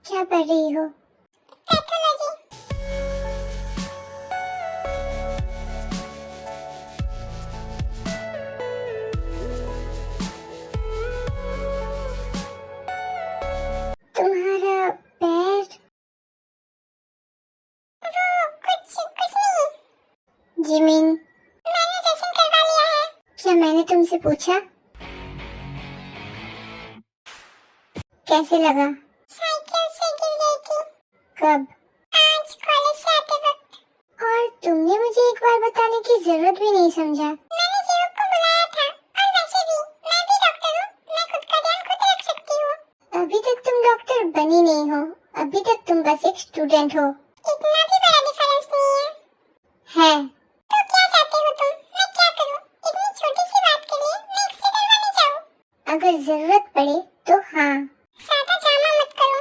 क्या पढ़ रही हो? पैथोलॉजी। तुम्हारा पैर? वो कुछ नहीं। जिमिन, मैंने ऑपरेशन करवा लिया है। क्या मैंने तुमसे पूछा? कैसे लगा? साइकिल से गिर गई थी कब? आज कॉलेज से आते वक्त। और तुमने मुझे एक बार बताने की जरूरत भी नहीं समझा। मैंने जीवक को बुलाया था। और वैसे भी मैं भी डॉक्टर हूँ, मैं खुद का ध्यान खुद रख सकती हूँ। अभी तक तुम डॉक्टर बनी नहीं हो, अभी तक तुम बस एक स्टूडेंट हो। इतना भी बड़ा डिफरेंस नहीं है। है। तो क्या चाहते हो तुम? मैं क्या करूँ? इतनी छोटी सी बात के लिए मैं एक्सरे करवाने जाऊँ? अगर जरूरत पड़े तो हाँ। ज्यादा ड्रामा मत करो।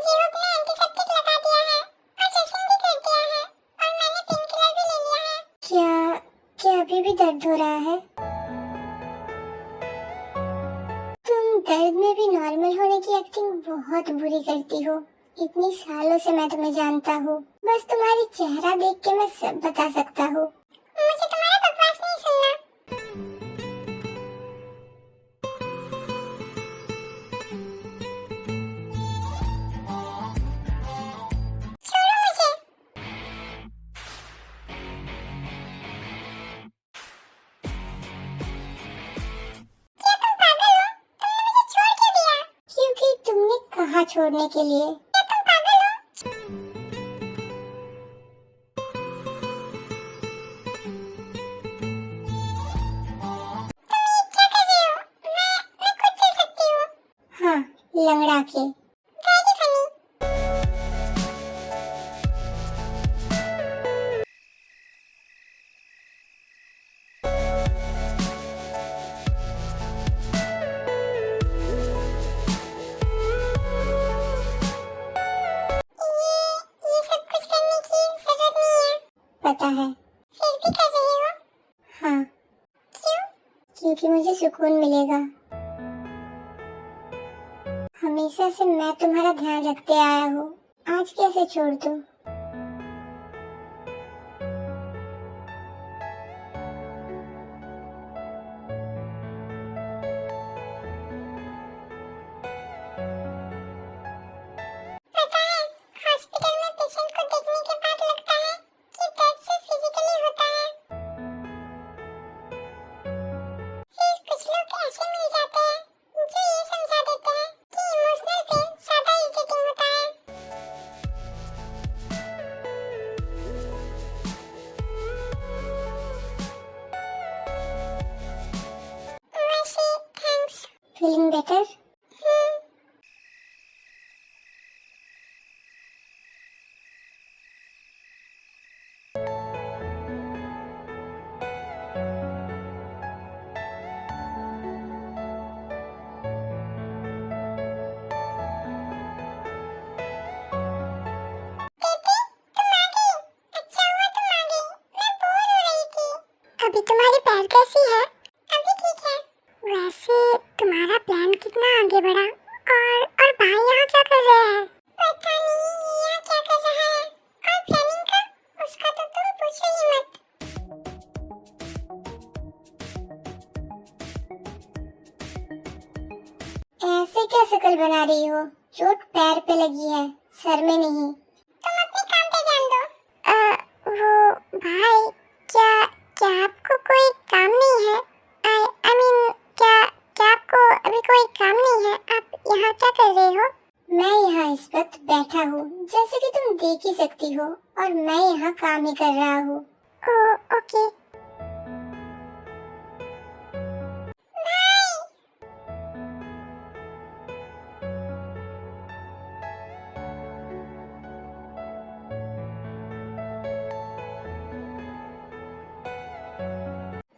जीवक ने एंटीसेप्टिक लगा दिया है और ड्रेसिंग भी कर दिया है और मैंने पेन किलर भी ले लिया है। क्या अभी भी दर्द हो रहा है? तुम दर्द में भी नॉर्मल होने की एक्टिंग बहुत बुरी करती हो। इतनी सालों से मैं तुम्हें जानता हूँ, बस तुम्हारी चेहरा देख के मैं सब बता सकता हूँ। मुझे तुम्हारा बकवास नहीं सुनना। छोड़ो मुझे। क्या तुम पागल हो? तुमने मुझे छोड़ क्यों दिया? क्योंकि तुमने कहा छोड़ने के लिए। क्या तुम पागल हो? तुम ये क्या कर रहे हो? मैं खुद चल सकती हूँ। हाँ, लंगड़ा के। Very funny. ये सब कुछ करने की जरूरत नहीं है। पता है। फिर भी कर रही हो? हाँ, क्यों? क्योंकि मुझे सुकून मिलेगा। हमेशा से मैं तुम्हारा ध्यान रखते आया हूँ, आज कैसे छोड़ दूँ? पता है, हॉस्पिटल में पेशेंट को देखने के बाद लगता है कि दर्द सिर्फ फिजिकली होता है। फिर कुछ लोग ऐसे मिल जाते हैं जो ये समझा देते हैं कि इमोशनल पेन ज्यादा इरिटेटिंग होता है। वैसे थैंक्स। Feeling better? बेटी, तुम आ गई। अच्छा हुआ तुम आ गई। मैं बोर हो रही थी। अभी तुम्हारी पैर कैसी है? अभी ठीक है। वैसे तुम्हारा प्लान कितना आगे बढ़ा? और भाई यहाँ क्या कर रहे हैं? पता नहीं यहाँ क्या कर रहा है। और प्लानिंग का? उसका तो तुम पूछो ही मत। ऐसे क्या शकल बना रही हो? चोट पैर पे लगी है, सर में नहीं। तुम अपने काम पे ध्यान दो। वो भाई, क्या क्या आपको कोई काम नहीं है? आई मीन क्या आपको अभी कोई काम नहीं है? आप यहाँ क्या कर रहे हो? मैं यहाँ इस वक्त बैठा हूँ, जैसे कि तुम देख ही सकती हो, और मैं यहाँ काम ही कर रहा हूँ। ओके।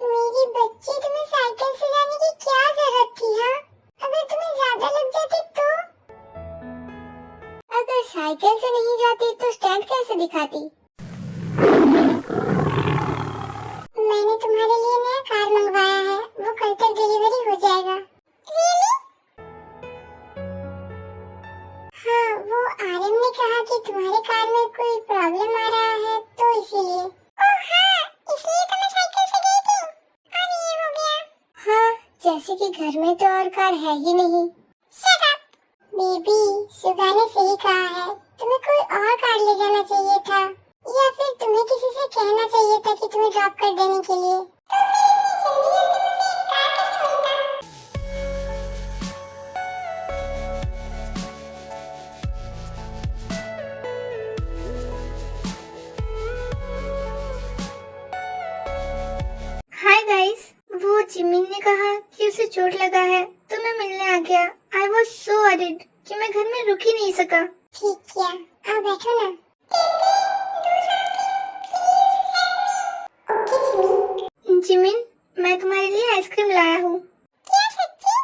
मेरी बच्ची, तुम्हें साइकिल से जाने की क्या जरूरत थी? हाँ, अगर तुम्हें ज्यादा लग जाती तो? दिखाती। मैंने तुम्हारे लिए नया कार मंगवाया है, वो कल तक डिलीवरी हो जाएगा। Really? हाँ, वो आर्यन ने कहा कि तुम्हारे कार में कोई प्रॉब्लम आ रहा है, तो इसीलिए। ओह हाँ, इसलिए तो मैं साइकिल से गई थी और ये हो गया। हाँ, जैसे कि घर में तो और कार है ही नहीं। Shut up! बेबी, सुगा ने सही कहा है, तुम्हें कोई और कार ले जाना चाहिए था, या फिर तुम्हें किसी से कहना चाहिए था कि तुम्हें ड्रॉप कर देने के लिए। हाय गाइस, वो जिमिन ने कहा कि उसे चोट लगा है तो मैं मिलने आ गया। आई वॉज सो वरीड कि मैं घर में रुक ही नहीं सका। ठीक किया, आओ बैठो ना। ओके जिमिन, मैं तुम्हारे लिए आइसक्रीम लाया हूँ। क्या सच्ची?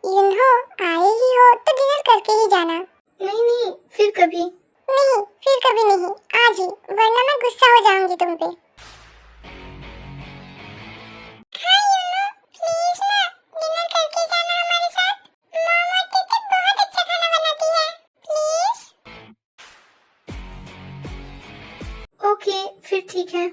युनहो, आए ही हो तो डिनर करके ही जाना। नहीं नहीं, फिर कभी। नहीं, फिर कभी नहीं, आज ही, वरना मैं गुस्सा हो जाऊंगी तुम पे। हाँ युनहो, प्लीज ना, डिनर करके जाना हमारे साथ। मॉम और टीटी बहुत अच्छा खाना बनाती है, प्लीज। ओके, फिर ठीक है।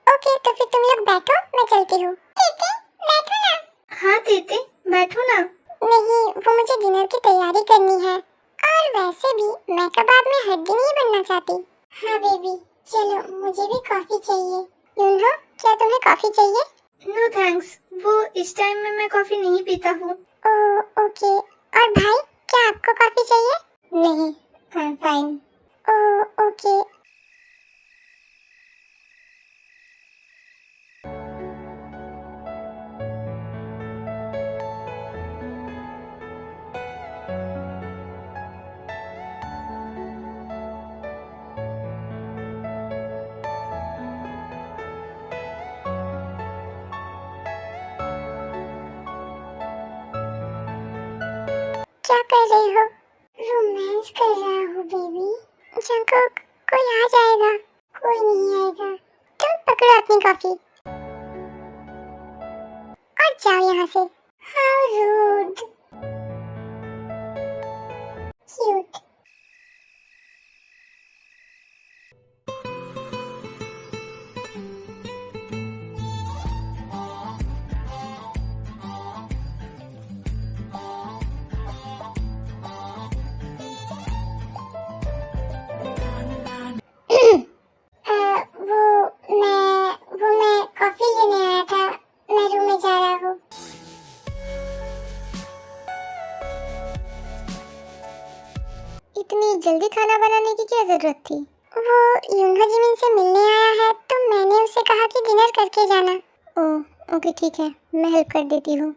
ओके, तो फिर तुम लोग बैठो, मैं चलती हूँ। टीटी, बैठो ना। हाँ तेते, बैठो ना। नहीं, वो मुझे डिनर की तैयारी करनी है, और वैसे भी मैं कबाब में हड्डी नहीं बनना चाहती। हाँ बेबी, चलो, मुझे भी कॉफी चाहिए। युनहो, क्या तुम्हें कॉफी चाहिए? नो थैंक्स, वो इस टाइम में मैं कॉफी नहीं पीता हूँ। ओह ओके, और भाई, क्या आपको कॉफी चाहिए? नहीं, I am fine. Oh okay. क्या कर रही हो? रोमांस कर रहा हूँ बेबी। जंकुक, कोई आ जाएगा। कोई नहीं आएगा, तुम पकड़ो अपनी कॉफी और जाओ यहाँ से। How rude. क्यूट। वो मैं कॉफी लेने आया था, मैं रूम में जा रहा हूँ। इतनी जल्दी खाना बनाने की क्या जरूरत थी? वो युनहो जिमिन से मिलने आया है, तो मैंने उसे कहा कि डिनर करके जाना। ओह ओके, ठीक है, मैं हेल्प कर देती हूँ।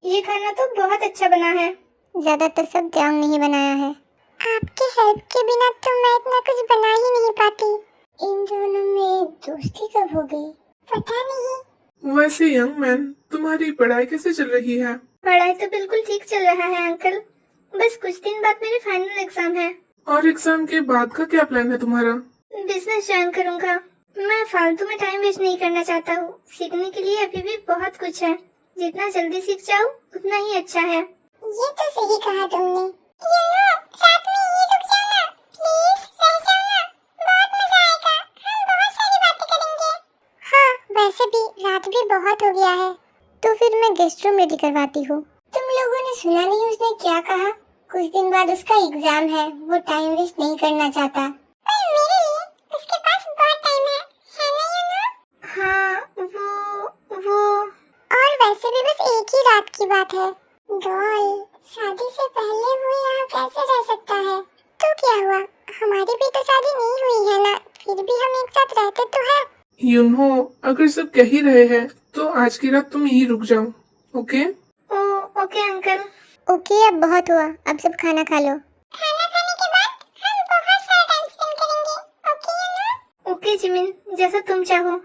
ये खाना तो बहुत अच्छा बना है। ज्यादातर सब जांग नहीं बनाया है। आपके हेल्प के बिना तो मैं इतना कुछ बना ही नहीं पाती। इन दोनों में दोस्ती कब हो गई? पता नहीं। वैसे यंग मैन, तुम्हारी पढ़ाई कैसे चल रही है? पढ़ाई तो बिल्कुल ठीक चल रहा है अंकल। बस कुछ दिन बाद मेरे फाइनल एग्जाम है। और एग्जाम के बाद का क्या प्लान है तुम्हारा? बिजनेस ज्वाइन करूंगा। मैं फालतू में टाइम वेस्ट नहीं करना चाहता हूँ। सीखने के लिए अभी भी बहुत कुछ है। जितना जल्दी सीख जाऊँ उतना ही अच्छा है। ये तो सही कहा तुमने। रात में ये रुक जाओ ना, प्लीज रह जाओ ना, बहुत मजा आएगा, हम बहुत सारी बातें करेंगे। हाँ, वैसे भी रात भी बहुत हो गया है। तो फिर मैं गेस्ट रूम रेडी करवाती हूँ। तुम लोगों ने सुना नहीं उसने क्या कहा? कुछ दिन बाद उसका एग्जाम है, वो टाइम वेस्ट नहीं करना चाहता। पर मेरे लिए उसके पास बहुत टाइम है ना युनहो? हाँ, वो वैसे भी बस एक ही रात की बात है। डॉल, शादी से पहले वो यहाँ कैसे रह सकता है? तो क्या हुआ, हमारी भी तो शादी नहीं हुई है ना, फिर भी हम एक साथ रहते तो हैं। यूनहो, अगर सब कह ही रहे हैं तो आज की रात तुम यहीं रुक जाओ, ओके? Okay uncle. ओके, अब बहुत हुआ, अब सब खाना खा लो। खाना खाने के बाद हम बहुत सारा टाइम स्पेंड करेंगे, ओके यूनो? ओके जिमिन, जैसा तुम चाहो।